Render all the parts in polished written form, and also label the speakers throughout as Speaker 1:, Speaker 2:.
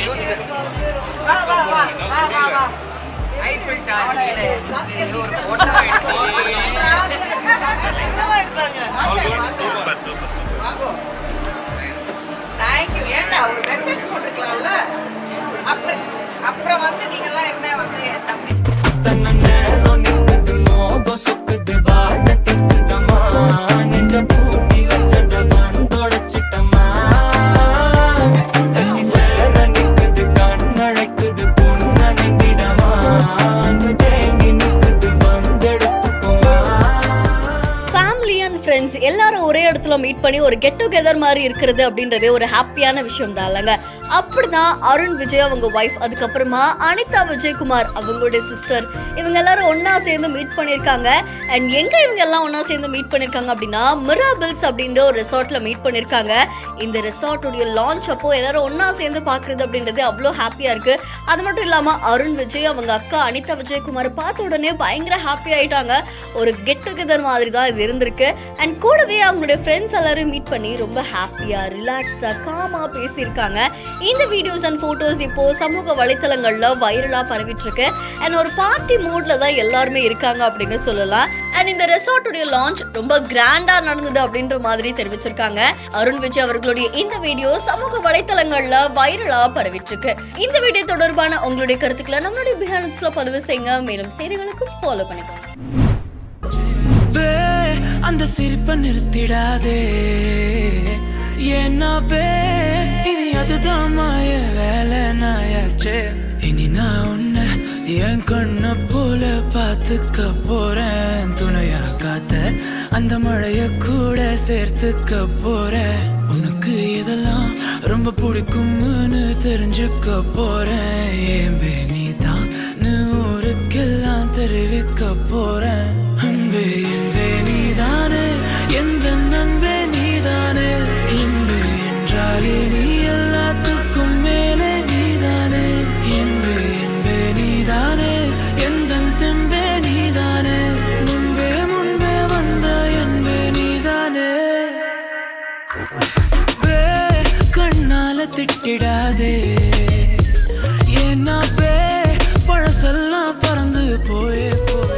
Speaker 1: Youth
Speaker 2: Eiffel tower ஒரு photo எடுத்தாங்க. Thank you. ஏன்டா ஒரு மெசேஜ் போட்டுக்கலாம்ல. அப்புறம் வந்து நீங்கெல்லாம் என்ன வந்து என் தம்பி
Speaker 3: ஃப்ரெண்ட்ஸ் எல்லாரும் ஒரே இடத்துல மீட் பண்ணி ஒரு கெட் டுகெதர் மாதிரி இருக்கிறது அப்படின்றதே ஒரு ஹாப்பியான விஷயம் தான் இல்லைங்க. அப்படிதான் அருண் விஜய் அவங்க ஒய்ஃப், அதுக்கப்புறமா அனிதா விஜயகுமார் அவங்களுடைய சிஸ்டர், இவங்க எல்லாரும் ஒன்னா சேர்ந்து மீட் பண்ணியிருக்காங்க. அண்ட் எங்க இவங்க எல்லாம் ஒன்னா சேர்ந்து மீட் பண்ணியிருக்காங்க அப்படின்னா மிராபிள்ஸ் அப்படின்ற ஒரு ரெசார்ட்ல மீட் பண்ணியிருக்காங்க. இந்த ரெசார்ட்டுடைய லான்ச் அப்போ எல்லாரும் ஒன்னா சேர்ந்து பாக்குறது அப்படின்றது அவ்வளோ ஹாப்பியா இருக்கு. அது மட்டும் இல்லாம அருண் விஜய் அவங்க அக்கா அனிதா விஜயகுமார் பார்த்த உடனே பயங்கர ஹாப்பி ஆயிட்டாங்க. ஒரு கெட் டுகெதர் மாதிரி தான் இது இருந்திருக்கு. அண்ட் கூடவே அவங்களுடைய ஃப்ரெண்ட்ஸ் எல்லாரும் மீட் பண்ணி ரொம்ப ஹாப்பியா ரிலாக்ஸ்டா காமா பேசியிருக்காங்க. இந்த வீடியோஸ் அண்ட் போட்டோஸ் இப்போ சமூக வலைத்தளங்கள்ல வைரலா பரவிட்டு இருக்கு. அண்ட் ஒரு பார்ட்டி மூட்ல தான் எல்லாருமே இருக்காங்க அப்படின்னு சொல்லலாம். அண்ட் இந்த ரெசார்ட்டுடைய லான்ச் ரொம்ப கிராண்டா நடந்தது அப்படின்ற மாதிரி தெரிவிச்சிருக்காங்க. அருண் விஜய் அவர்களுடைய இந்த வீடியோ சமூக வலைத்தளங்கள்ல வைரலா பரவிட்டு இருக்கு. இந்த வீடியோ தொடர்பான உங்களுடைய கருத்துக்களை நம்மளுடைய பிஹான்ஸ்ல பதிவு செய்யுங்க. மேலும் செய்திகளுக்கு ஃபாலோ பண்ணிக்கோங்க.
Speaker 4: அந்த சிரிப்பை நிறுத்திடாதே, ஏன்னா இனி அதுதான் மாய வேலை நாயாச்சு. இனி நான் உன்னை என் கண்ண போல பார்த்துக்க போறேன். துணையா காத்த அந்த மழைய கூட சேர்த்துக்க போறேன். உனக்கு இதெல்லாம் ரொம்ப பிடிக்கும்னு தெரிஞ்சுக்க போறேன். ஏம்பே நீ தான் ஊருக்கெல்லாம் தெரிவிக்க போறேன். அன்பே என்பே நீதானே, எந்த நண்பே நீதானே. என்பே என்றாலே நீ எல்லாத்துக்கும் மேலே நீதானே. என்பே என்பே நீதானே, எந்த தெம்பே நீதானே. முன்பே முன்பே வந்த என்பே நீதானே. கண்ணால திட்டிடாதே, ஏன்னா பழசெல்லாம் பறந்து போயே போய.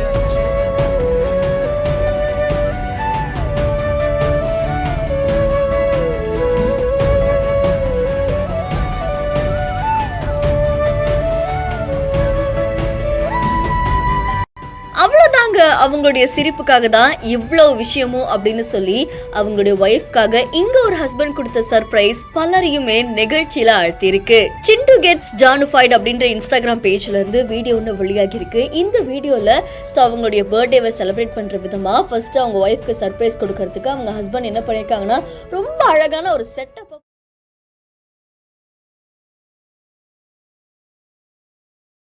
Speaker 3: அவ்வளோதாங்க, அவங்களுடைய சிரிப்புக்காக தான் இவ்வளோ விஷயமும் அப்படின்னு சொல்லி அவங்களுடைய ஒய்ஃப்காக இங்க ஒரு ஹஸ்பண்ட் கொடுத்த சர்ப்ரைஸ் பலரையுமே நிகழ்ச்சியில ஆழ்த்திருக்கு. சிண்டு கெட்ஸ் ஜானுஃபைட் அப்படின்ற இன்ஸ்டாகிராம் பேஜ்ல இருந்து வீடியோ ஒன்று வெளியாகி இருக்கு. இந்த வீடியோல அவங்களுடைய பர்த்டேவை செலிப்ரேட் பண்ற விதமா ஃபர்ஸ்ட் அவங்க ஒய்ஃப்க்கு சர்ப்ரைஸ் கொடுக்கறதுக்கு அவங்க ஹஸ்பண்ட் என்ன பண்ணிருக்காங்கன்னா ரொம்ப அழகான ஒரு செட்டப்